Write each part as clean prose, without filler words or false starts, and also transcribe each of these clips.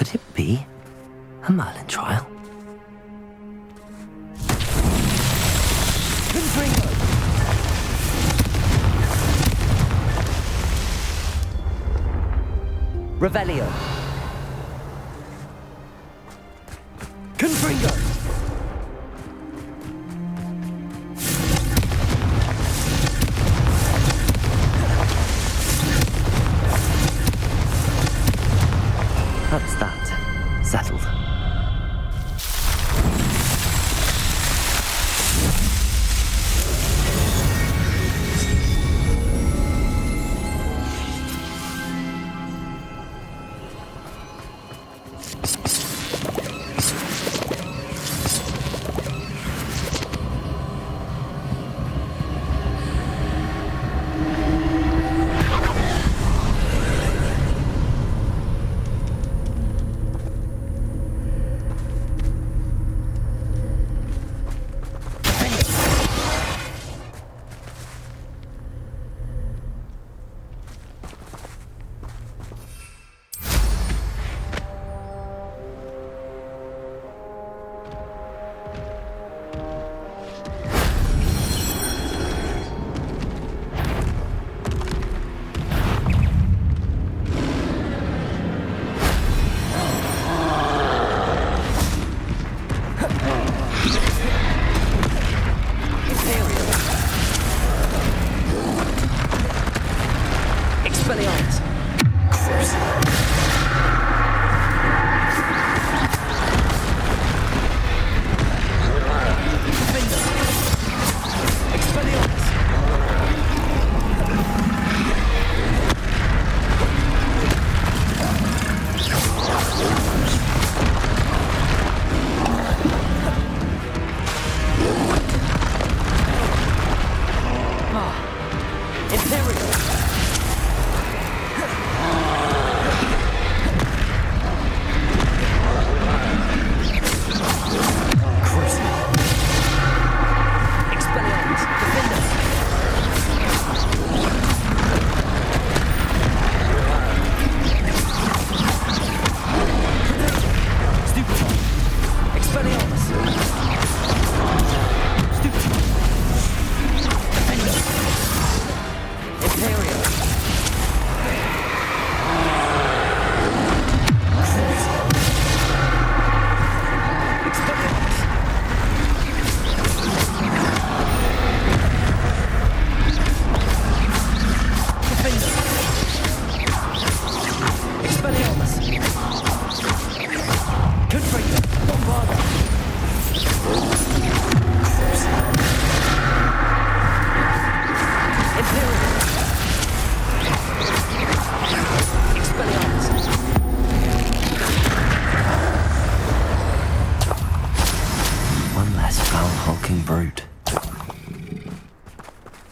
Could it be a Merlin trial? Revelio. Confringo. That's that. Settled.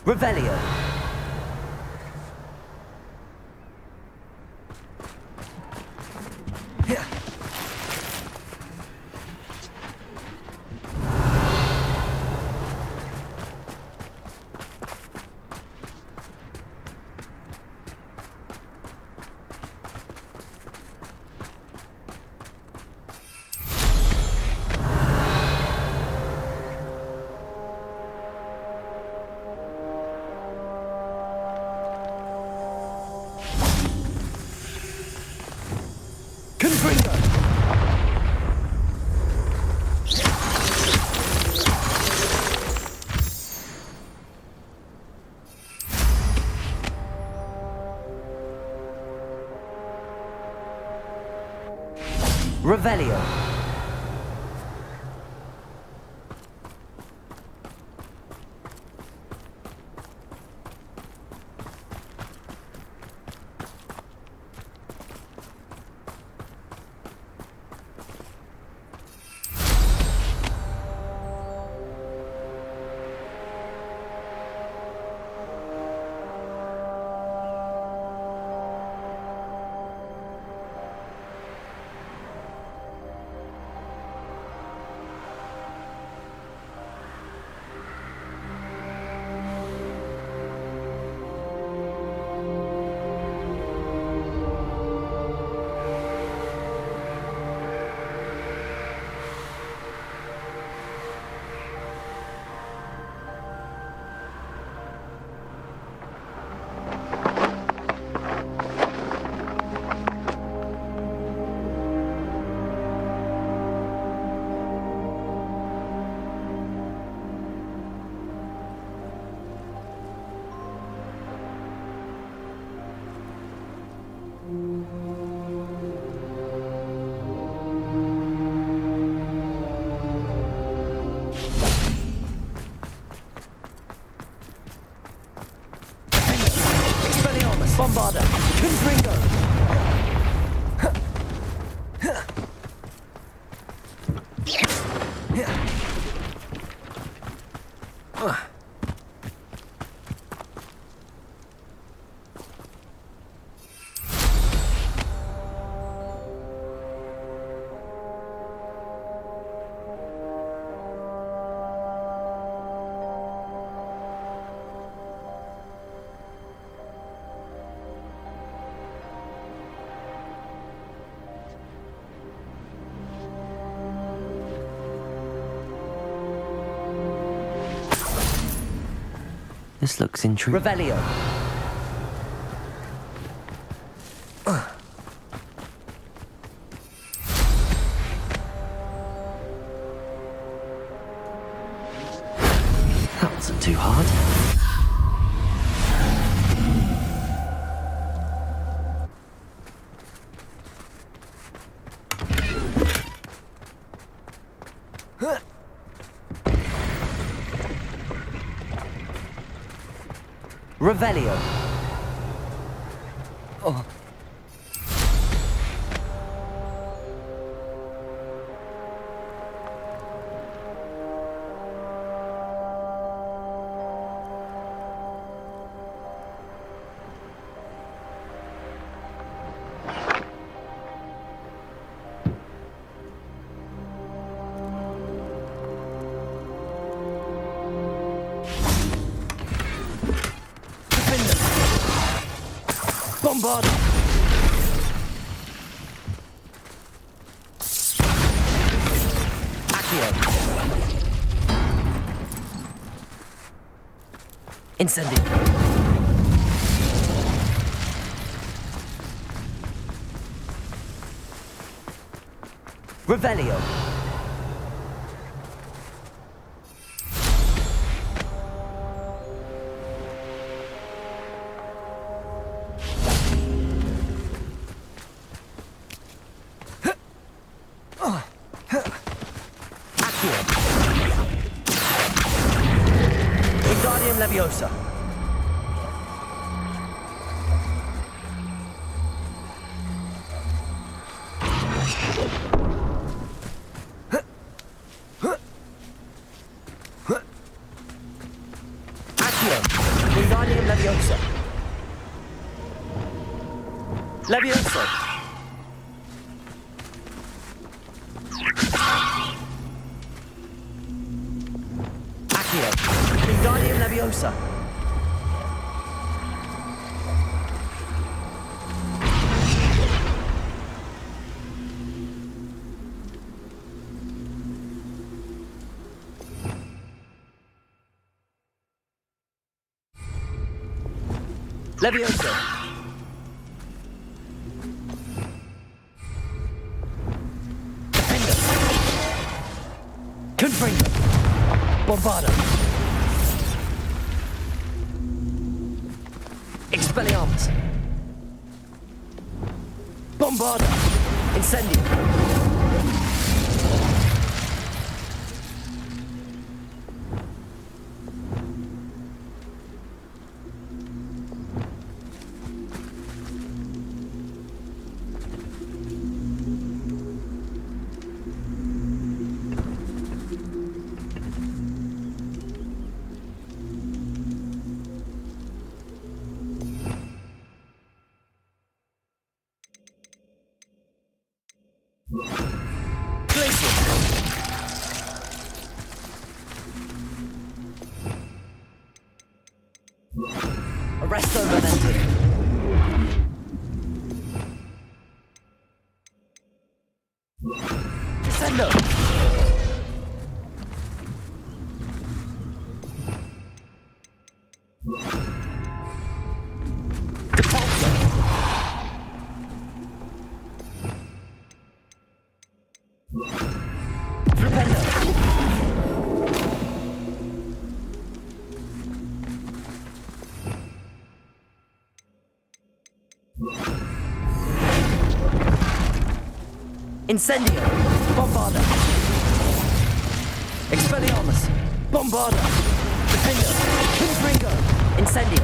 Revelio. Revelio. Bombarda! Confringo! This looks intriguing. Revelio. That wasn't too hard. Revelio. Oh. Bombarda! Accio! Incendio! Revelio! Leviosa. Accio. Wingardium Leviosa. Leviosa. Accio. Wingardium Leviosa. Leviosa. Defender. Confringo. Bombarda. Expelliarmus. Bombarda. Incendio. Arresto Momentum. Sendo. Depulso. Flipendo. Incendio! Bombarda! Expelliarmus! Bombarda! Defender! Confringo! Incendio!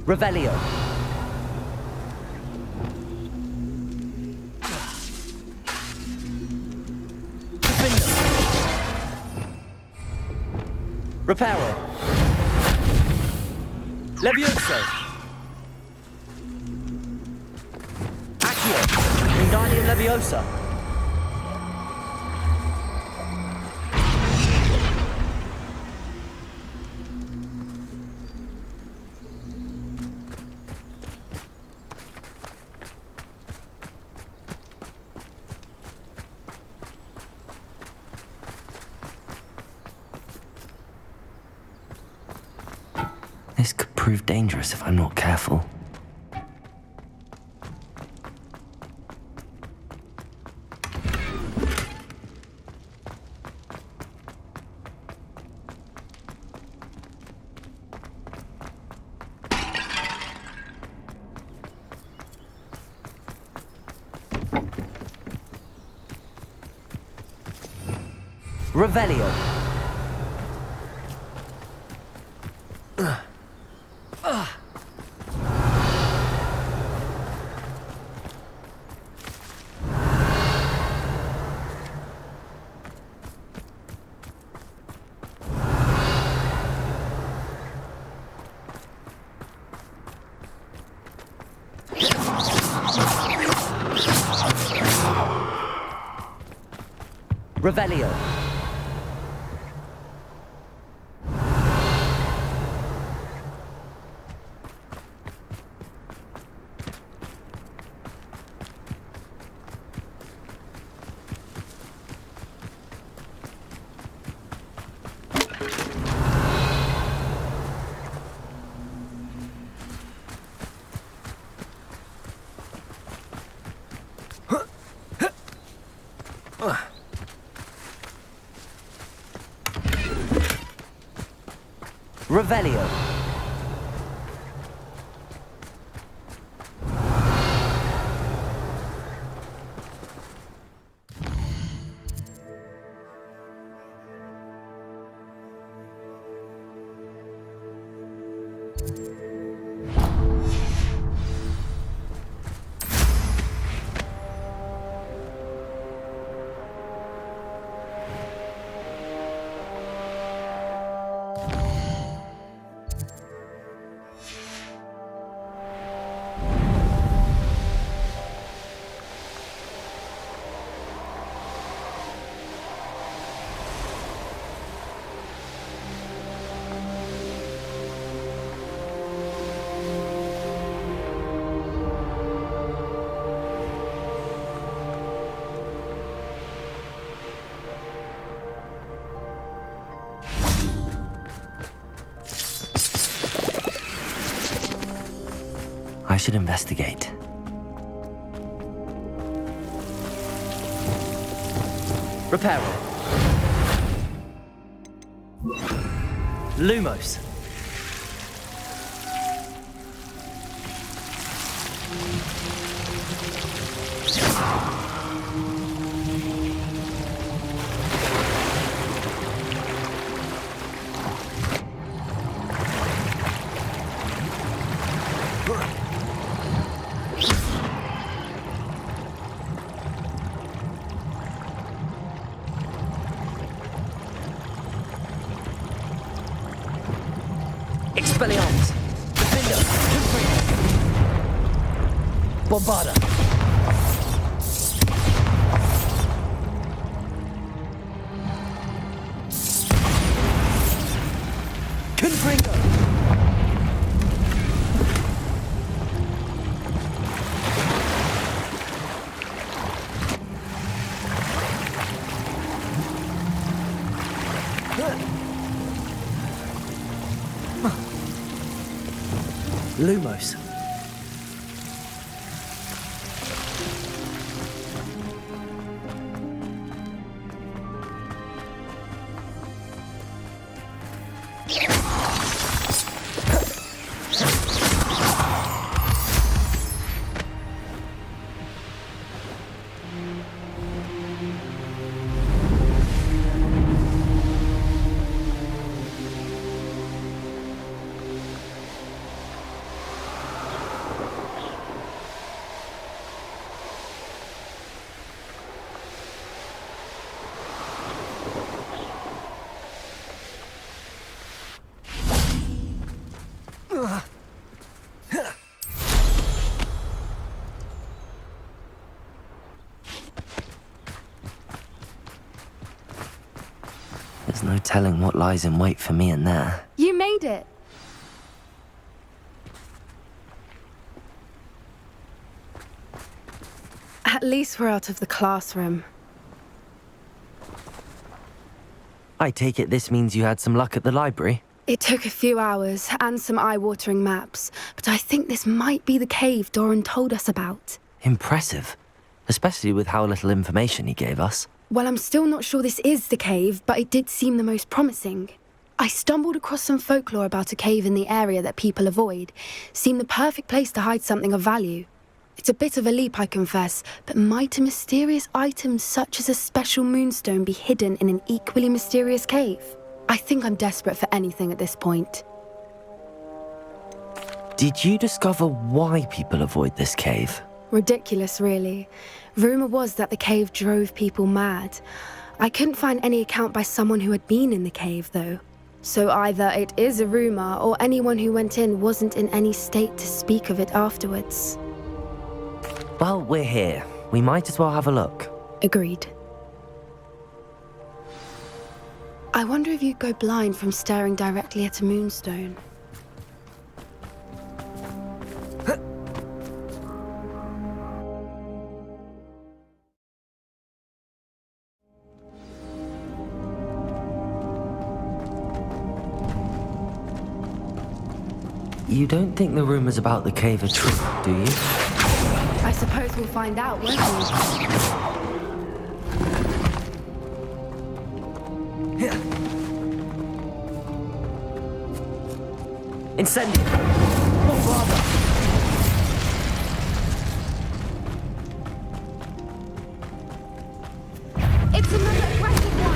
Revelio. Defendo. Reparo. Levioso. Accio. Wingardium Leviosa. This could prove dangerous if I'm not careful. Revelio. Revelio. Revelio. I should investigate. Reparo. Lumos. Expelliarmus. Defendo. Bombarda. Confringo. Lumos. No telling what lies in wait for me in there. You made it. At least we're out of the classroom. I take it this means you had some luck at the library? It took a few hours and some eye-watering maps, but I think this might be the cave Doran told us about. Impressive. Especially with how little information he gave us. Well, I'm still not sure this is the cave, but it did seem the most promising. I stumbled across some folklore about a cave in the area that people avoid. Seemed the perfect place to hide something of value. It's a bit of a leap, I confess, but might a mysterious item such as a special moonstone be hidden in an equally mysterious cave? I think I'm desperate for anything at this point. Did you discover why people avoid this cave? Ridiculous, really. Rumour was that the cave drove people mad. I couldn't find any account by someone who had been in the cave, though. So either it is a rumour, or anyone who went in wasn't in any state to speak of it afterwards. Well, we're here. We might as well have a look. Agreed. I wonder if you'd go blind from staring directly at a moonstone. You don't think the rumors about the cave are true, do you? I suppose we'll find out, won't we? Incendio! Bombada! It's another aggressive one!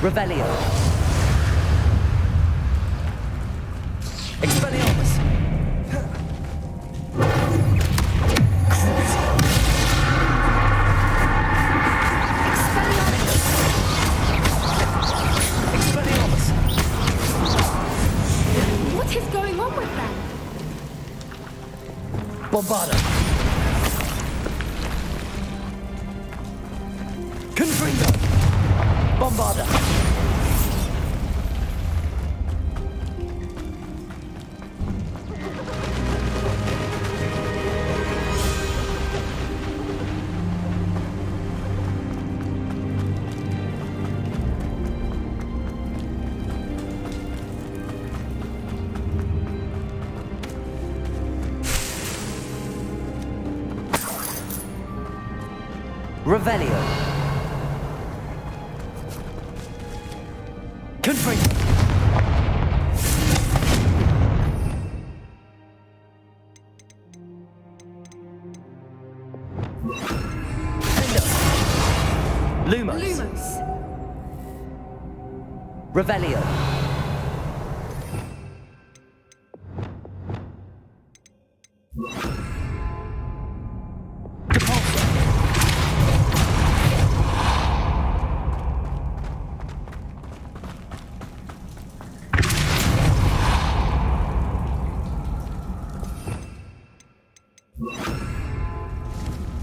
Revelio. Expelliarmus. Expelliarmus. What is going on with them? Bombada. Confringo. Bombada. Revelio. Confringo. Lumos. Lumos. Revelio. Depulso.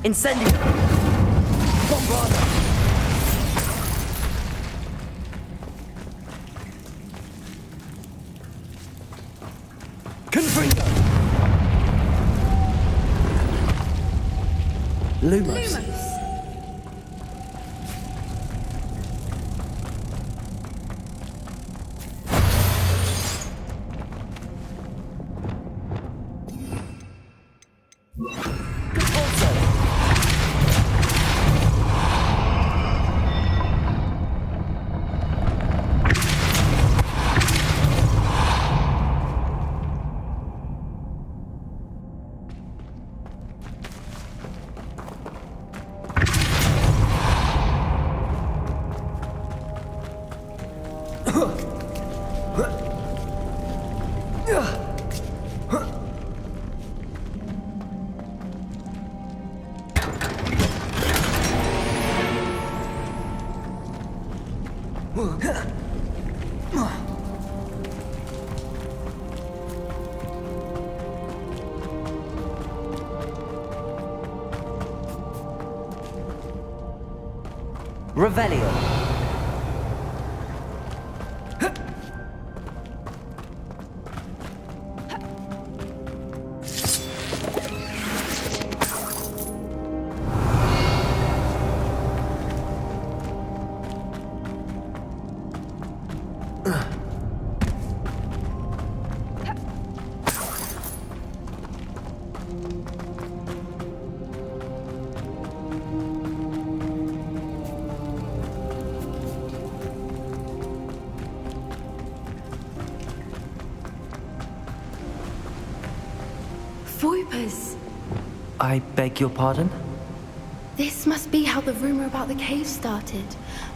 Incendio. Bombada. Confringo. Lumos. Lumos. Depulso. Revelio. Voipers! I beg your pardon? This must be how the rumor about the cave started.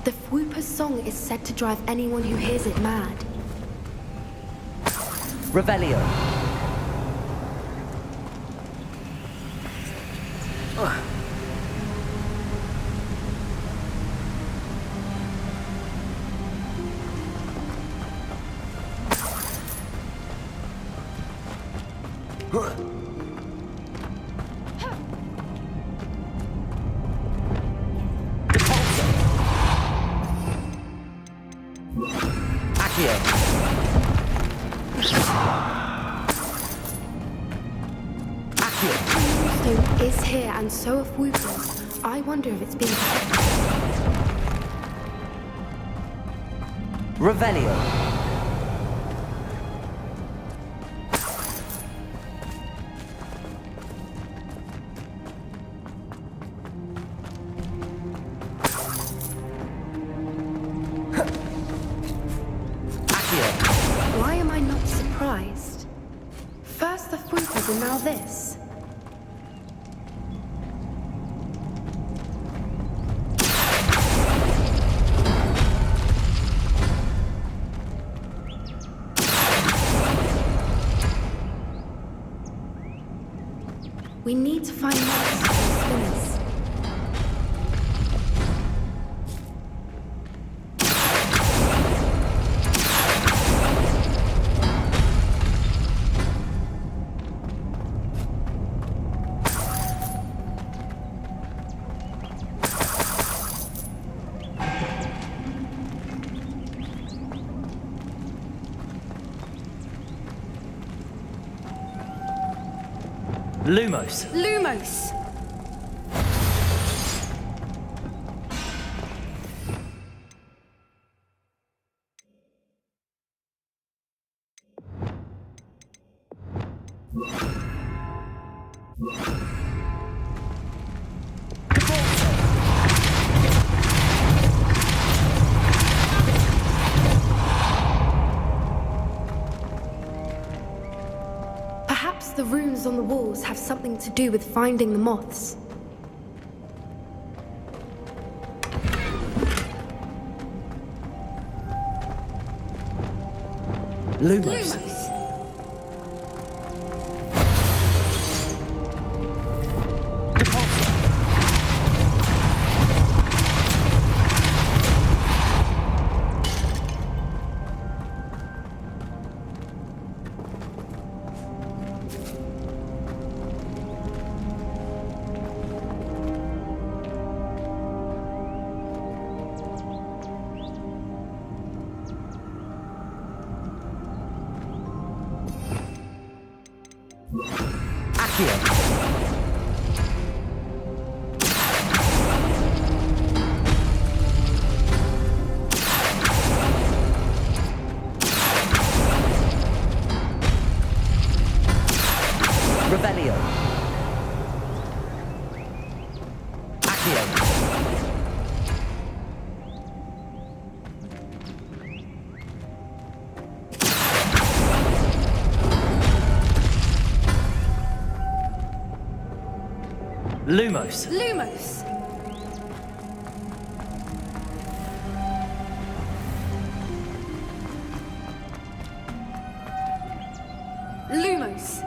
The Fwooper's song is said to drive anyone who hears it mad. Revelio. Accio. Accio. Stone is here, and so are Fwoopers. I wonder if it's being protected. Revelio. Why am I not surprised? First the Fwoopers and now this. We need to find Max and spinners. Lumos. Lumos! Perhaps the runes on the walls have something to do with finding the moths. Lumos. Accio. Revelio. Accio. Lumos. Lumos! Lumos!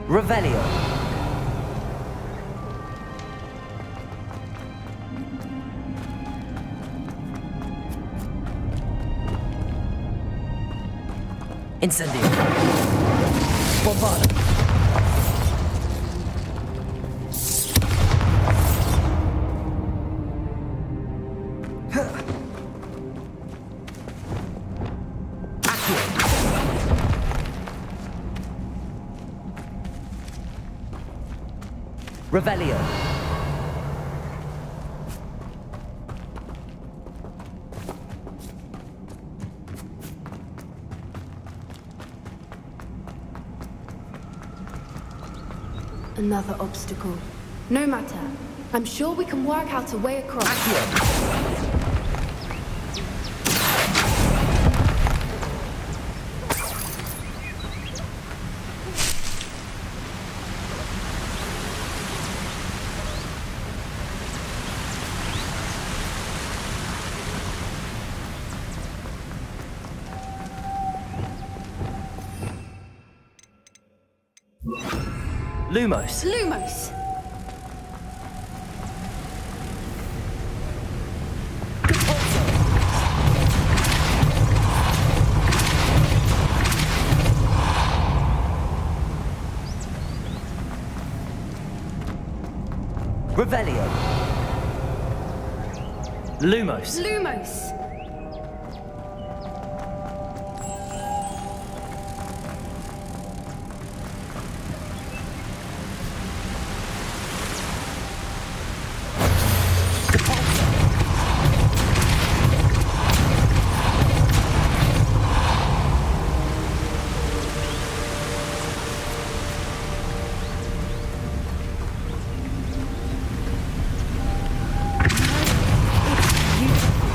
Revelio. Incendio. Bombarda. Revelio. Another obstacle. No matter. I'm sure we can work out a way across. Accio. Lumos. Lumos! Revelio. Lumos. Lumos!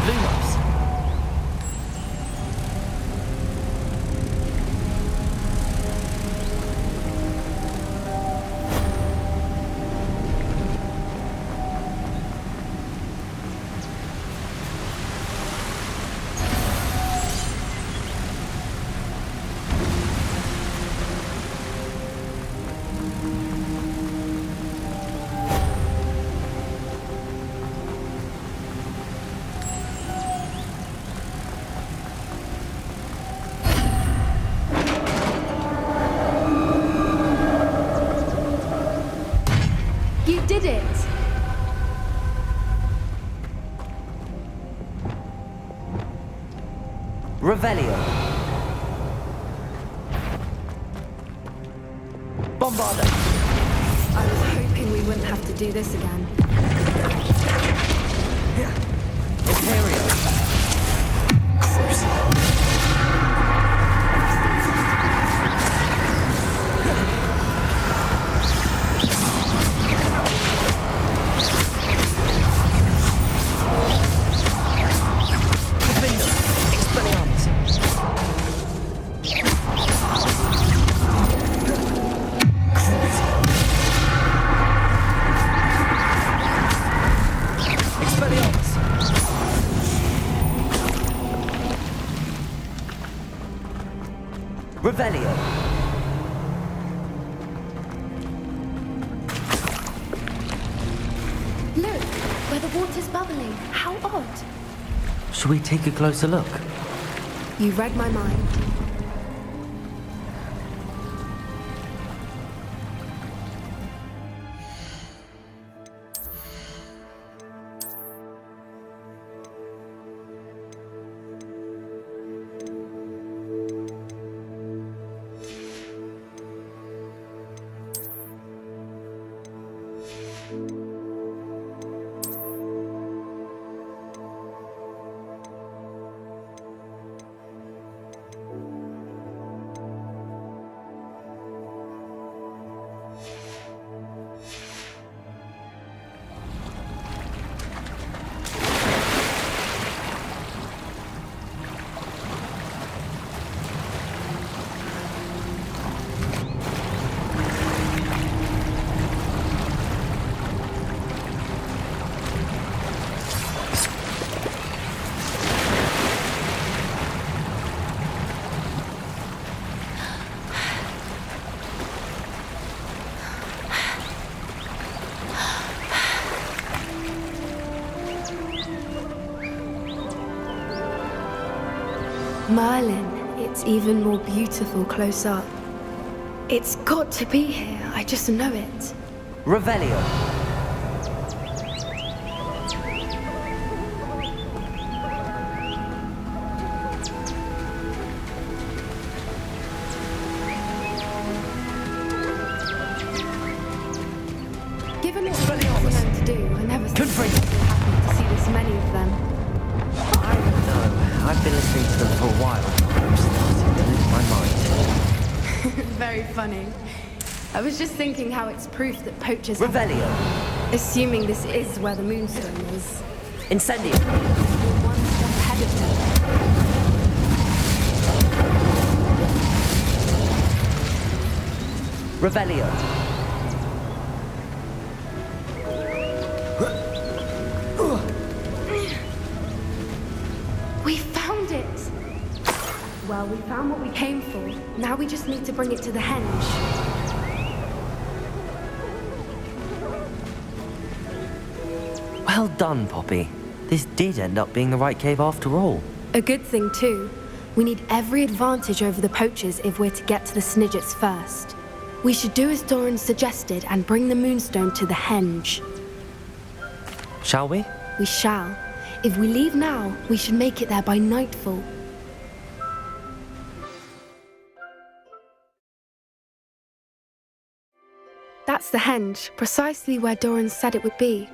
Lumos. You did it! Revelio. Bombarda. I was hoping we wouldn't have to do this again. Imperio. Revelio. Look, where the water's bubbling. How odd. Should we take a closer look? You read my mind. Merlin, it's even more beautiful close up. It's got to be here, I just know it. Revelio. Given what we're meant to do, I never thought Confront. I'd be happy to see this many of them. I don't know. I've been listening to them for a while. I'm starting to lose my mind. Very funny. I was just thinking how it's proof that poachers have... Revelio. Assuming this is where the Moonstone is. Incendio. We're one step ahead of them. Revelio. We found it! Well, we found what we came for. Now we just need to bring it to the henge. Well done, Poppy. This did end up being the right cave after all. A good thing, too. We need every advantage over the poachers if we're to get to the Snidgets first. We should do as Doran suggested and bring the Moonstone to the henge. Shall we? We shall. If we leave now, we should make it there by nightfall. That's the henge, precisely where Doran said it would be.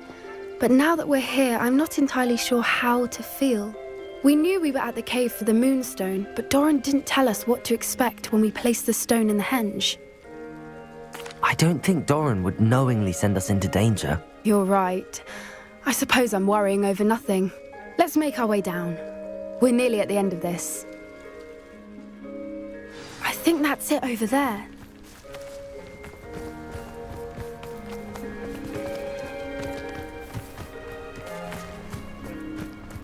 But now that we're here, I'm not entirely sure how to feel. We knew we were at the cave for the Moonstone, but Doran didn't tell us what to expect when we placed the stone in the henge. I don't think Doran would knowingly send us into danger. You're right. I suppose I'm worrying over nothing. Let's make our way down. We're nearly at the end of this. I think that's it over there.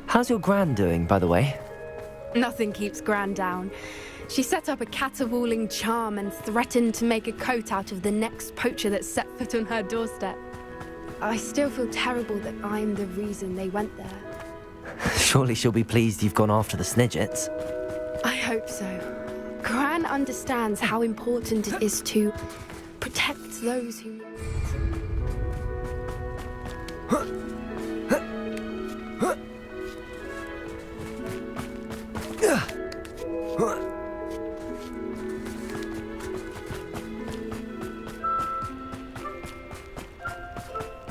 How's your Gran doing, by the way? Nothing keeps Gran down. She set up a caterwauling charm and threatened to make a coat out of the next poacher that set foot on her doorstep. I still feel terrible that I'm the reason they went there. Surely she'll be pleased you've gone after the Snidgets. I hope so. Gran understands how important it is to protect those who need it.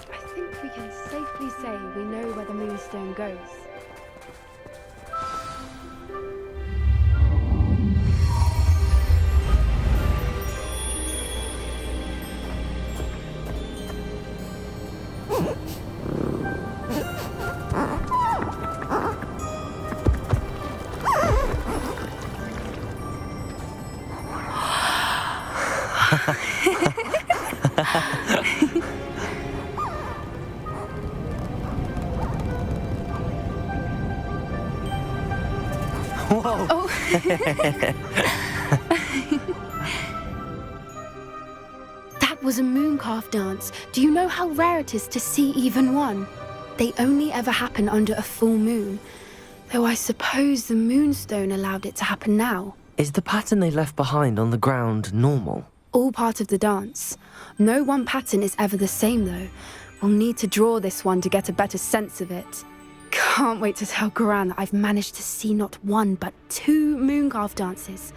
I think we can safely say we know where the Moonstone goes. Whoa! Oh. That was a mooncalf dance. Do you know how rare it is to see even one? They only ever happen under a full moon. Though I suppose the Moonstone allowed it to happen now. Is the pattern they left behind on the ground normal? All part of the dance. No one pattern is ever the same, though. We'll need to draw this one to get a better sense of it. Can't wait to tell Gran that I've managed to see not one, but 2 mooncalf dances.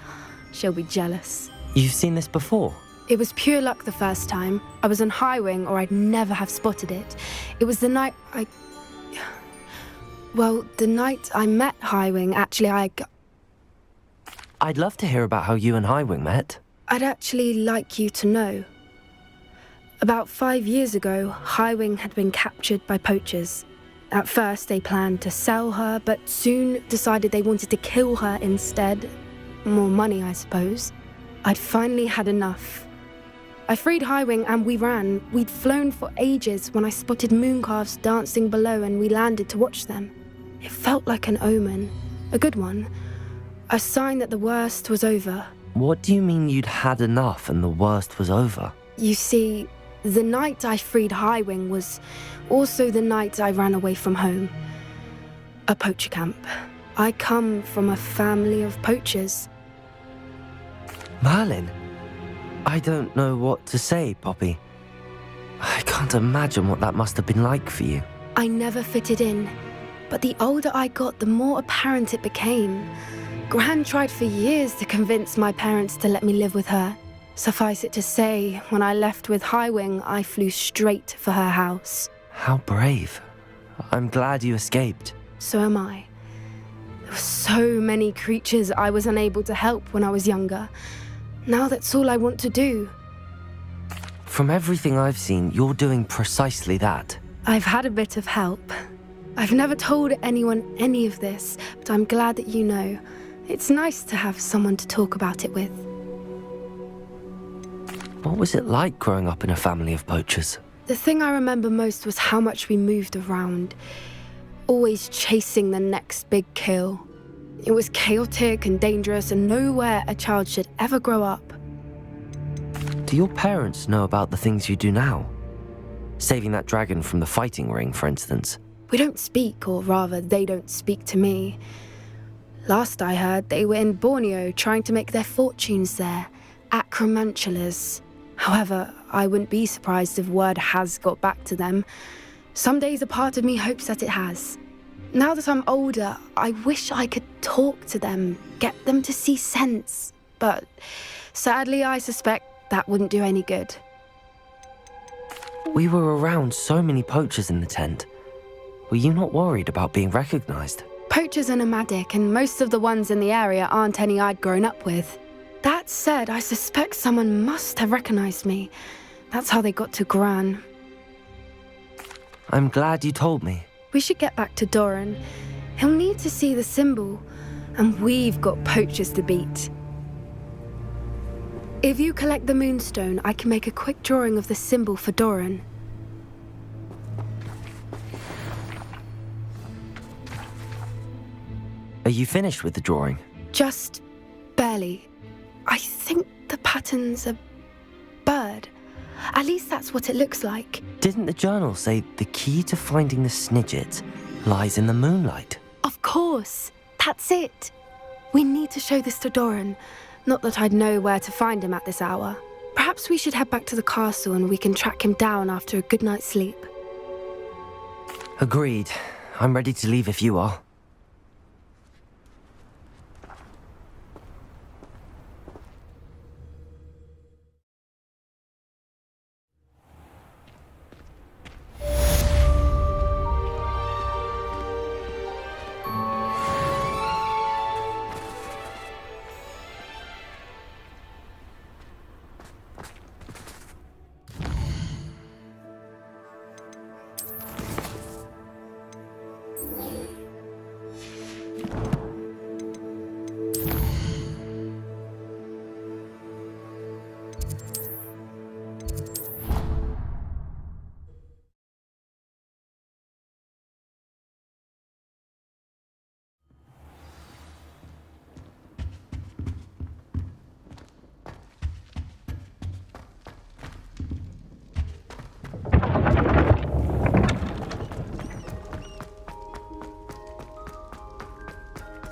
She'll be jealous. You've seen this before? It was pure luck the first time. I was on Highwing, or I'd never have spotted it. It was the night Well, the night I met Highwing, actually, I'd love to hear about how you and Highwing met. I'd actually like you to know. About 5 years ago, Highwing had been captured by poachers. At first, they planned to sell her, but soon decided they wanted to kill her instead. More money, I suppose. I'd finally had enough. I freed Highwing and we ran. We'd flown for ages when I spotted mooncalves dancing below and we landed to watch them. It felt like an omen. A good one. A sign that the worst was over. What do you mean you'd had enough and the worst was over? You see, the night I freed Highwing was also the night I ran away from home. A poacher camp. I come from a family of poachers. Merlin? I don't know what to say, Poppy. I can't imagine what that must have been like for you. I never fitted in, but the older I got, the more apparent it became. Gran tried for years to convince my parents to let me live with her. Suffice it to say, when I left with Highwing, I flew straight for her house. How brave. I'm glad you escaped. So am I. There were so many creatures I was unable to help when I was younger. Now that's all I want to do. From everything I've seen, you're doing precisely that. I've had a bit of help. I've never told anyone any of this, but I'm glad that you know. It's nice to have someone to talk about it with. What was it like growing up in a family of poachers? The thing I remember most was how much we moved around, always chasing the next big kill. It was chaotic and dangerous, and nowhere a child should ever grow up. Do your parents know about the things you do now? Saving that dragon from the fighting ring, for instance. We don't speak, or rather, they don't speak to me. Last I heard, they were in Borneo trying to make their fortunes there, acromantulas. However, I wouldn't be surprised if word has got back to them. Some days a part of me hopes that it has. Now that I'm older, I wish I could talk to them, get them to see sense. But sadly, I suspect that wouldn't do any good. We were around so many poachers in the tent. Were you not worried about being recognized? Poachers are nomadic, and most of the ones in the area aren't any I'd grown up with. That said, I suspect someone must have recognized me. That's how they got to Gran. I'm glad you told me. We should get back to Doran. He'll need to see the symbol, and we've got poachers to beat. If you collect the moonstone, I can make a quick drawing of the symbol for Doran. Are you finished with the drawing? Just barely. I think the pattern's a bird. At least that's what it looks like. Didn't the journal say the key to finding the Snidget lies in the moonlight? Of course. That's it. We need to show this to Doran. Not that I'd know where to find him at this hour. Perhaps we should head back to the castle and we can track him down after a good night's sleep. Agreed. I'm ready to leave if you are.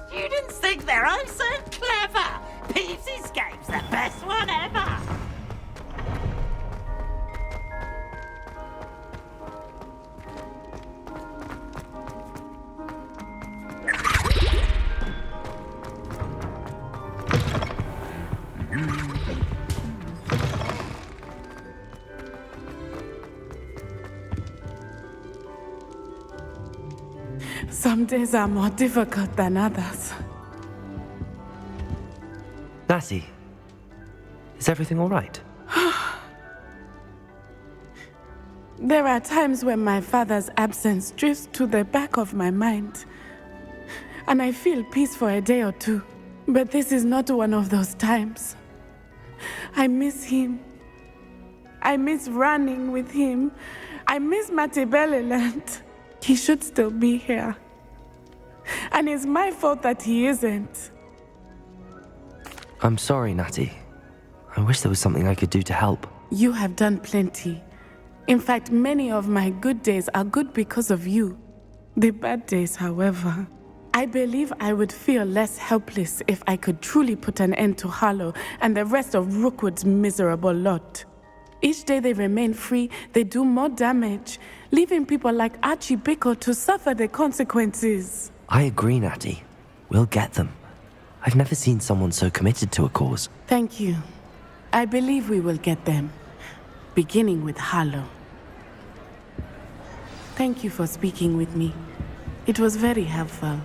Students think they're oh so clever. Peeves' Escape's the best one ever. Some days are more difficult than others. Natty, is everything all right? There are times when my father's absence drifts to the back of my mind, and I feel peace for a day or two. But this is not one of those times. I miss him. I miss running with him. I miss Matibeleland. He should still be here. And it's my fault that he isn't. I'm sorry, Natty. I wish there was something I could do to help. You have done plenty. In fact, many of my good days are good because of you. The bad days, however, I believe I would feel less helpless if I could truly put an end to Harlow and the rest of Rookwood's miserable lot. Each day they remain free, they do more damage, leaving people like Archie Bickle to suffer the consequences. I agree, Natty. We'll get them. I've never seen someone so committed to a cause. Thank you. I believe we will get them, beginning with Harlow. Thank you for speaking with me. It was very helpful.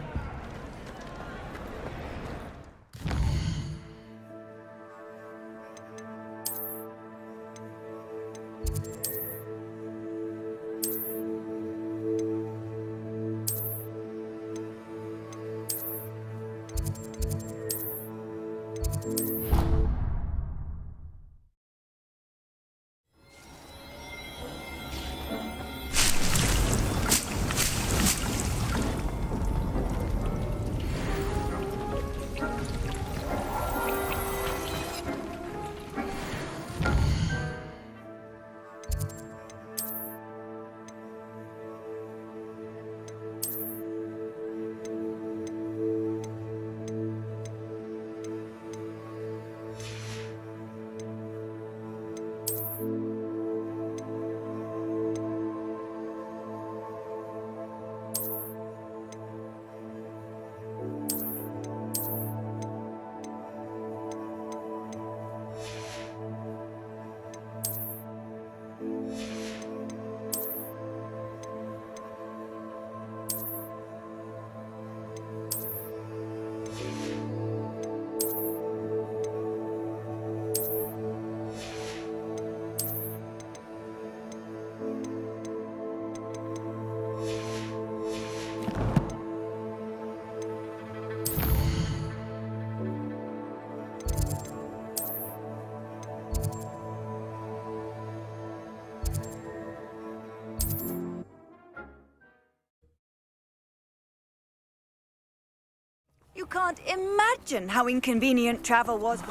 You can't imagine how inconvenient travel was.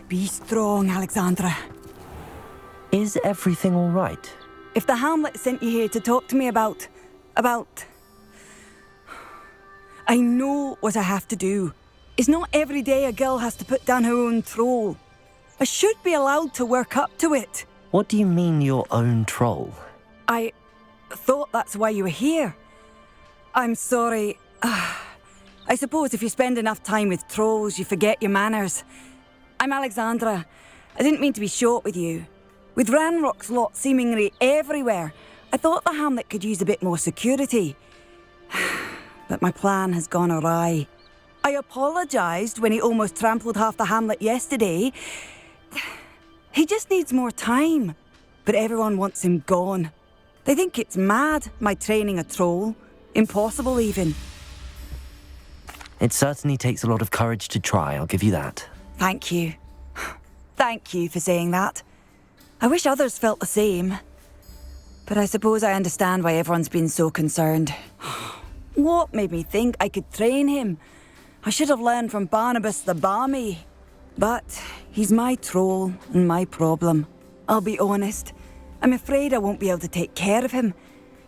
Be strong, Alexandra. Is everything all right? If the Hamlet sent you here to talk to me about... I know what I have to do. It's not every day a girl has to put down her own troll. I should be allowed to work up to it. What do you mean, your own troll? I thought that's why you were here. I'm sorry. I suppose if you spend enough time with trolls, you forget your manners. I'm Alexandra. I didn't mean to be short with you. With Ranrock's lot seemingly everywhere, I thought the Hamlet could use a bit more security. But my plan has gone awry. I apologised when he almost trampled half the Hamlet yesterday. He just needs more time. But everyone wants him gone. They think it's mad, my training a troll. Impossible, even. It certainly takes a lot of courage to try, I'll give you that. Thank you. Thank you for saying that. I wish others felt the same. But I suppose I understand why everyone's been so concerned. What made me think I could train him? I should have learned from Barnabas the Barmy. But he's my troll and my problem. I'll be honest. I'm afraid I won't be able to take care of him.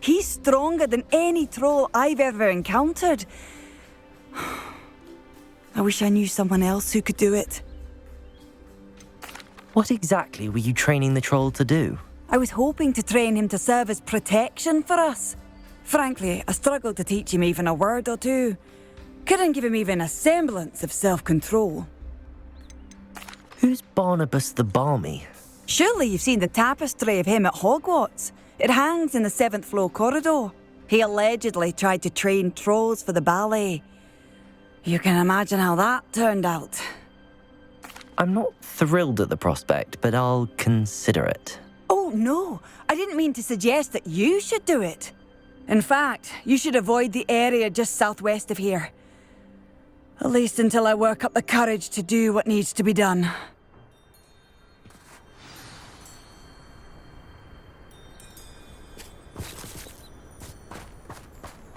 He's stronger than any troll I've ever encountered. I wish I knew someone else who could do it. What exactly were you training the troll to do? I was hoping to train him to serve as protection for us. Frankly, I struggled to teach him even a word or two. Couldn't give him even a semblance of self-control. Who's Barnabas the Barmy? Surely you've seen the tapestry of him at Hogwarts. It hangs in the 7th floor corridor. He allegedly tried to train trolls for the ballet. You can imagine how that turned out. I'm not thrilled at the prospect, but I'll consider it. Oh, no. I didn't mean to suggest that you should do it. In fact, you should avoid the area just southwest of here. At least until I work up the courage to do what needs to be done.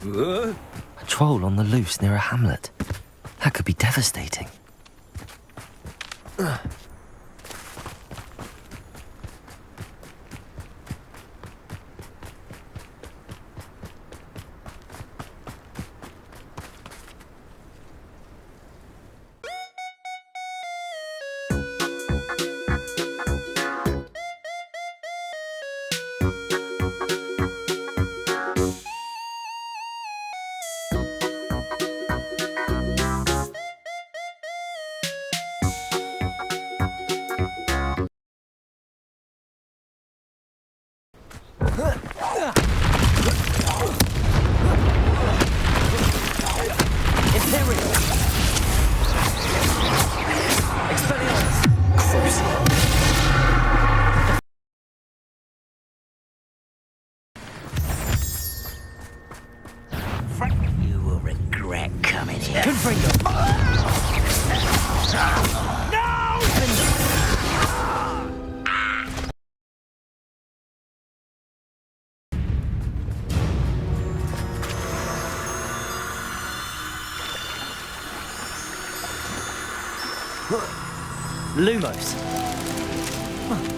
A troll on the loose near a hamlet. That could be devastating. come in here. Confringo. Lumos. Huh.